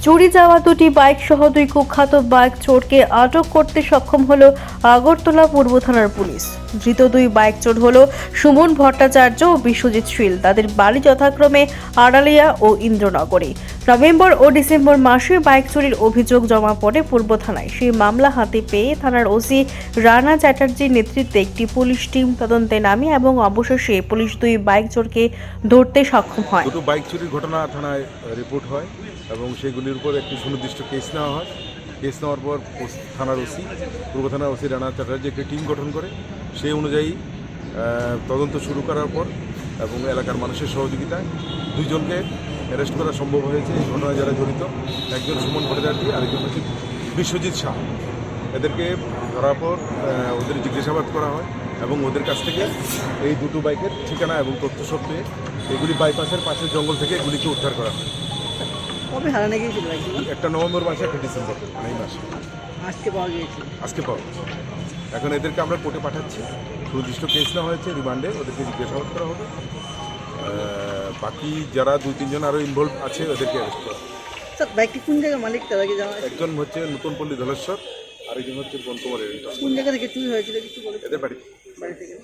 চুরি যাওয়া দুটি বাইক সহ দুই কুখ্যাত বাইক চোরকে আটক করতে সক্ষম হল আগরতলা পূর্ব থানার পুলিশ। ধৃত দুই বাইক চোর হল সুমন ভট্টাচার্য ও বিশ্বজিৎ শীল। তাদের বাড়ি যথাক্রমে আড়ালিয়া ও ইন্দ্রনগরে। নভেম্বর ও ডিসেম্বর মাসে বাইক চুরির অভিযোগ জমা পড়ে পূর্ব থানায়। সেই মামলা হাতে পেয়ে থানার ওসি রানা চ্যাটার্জির নেতৃত্বে একটি পুলিশ টিম তদন্তে নামে এবং অবশেষে পুলিশ দুই বাইক চোরকে ধরতে সক্ষম হয়। দুটো বাইক চুরির ঘটনা থানায় রিপোর্ট হয় এবং সেগুলির উপর একটি সুনির্দিষ্ট কেস নেওয়া হয়। কেস নেওয়ার পর থানার ওসি পূর্ব থানার ওসি রানা চ্যাটার্জি একটি টিম গঠন করে সেই অনুযায়ী তদন্ত শুরু করার পর এবং এলাকার মানুষের সহযোগিতায় দুইজনকে অ্যারেস্ট করা সম্ভব হয়েছে। এই ঘটনায় যারা জড়িত, একজন সুমন ভট্টাচার্য, আরেকজন হচ্ছে বিশ্বজিৎ শাহ। এদেরকে ধরার পর ওদের জিজ্ঞাসাবাদ করা হয় এবং ওদের কাছ থেকে এই দুটো বাইকের ঠিকানা এবং তথ্য সব পেয়ে এগুলি বাইপাসের পাশের জঙ্গল থেকে এগুলিকে উদ্ধার করা হয়। কবে হারানো গিয়েছিল? একটা নভেম্বর মাসে, একটা ডিসেম্বর, এই মাসে আজকে পাওয়া গিয়েছিল। আজকে পাওয়া গেছে। এখন এদেরকে আমরা কোর্টে পাঠাচ্ছি। সুনির্দিষ্ট কেস নেওয়া হয়েছে, রিমান্ডে ওদেরকে জিজ্ঞাসাবাদ করা হবে। বাকি যারা দুই তিনজন আরও ইনভলভ আছে ওদেরকে অ্যারেস্ট করা হবে। স্যার, বাইকটি কোন জায়গায় মালিক তার আগে জানা? একজন হচ্ছে নতুন পল্লী ধলেশ্বর, আরেকজন হচ্ছে বনকুমারের। কোন জায়গা থেকে চুরি হয়েছিল কিছু বলে? এদের বাড়ি বাড়ি থেকে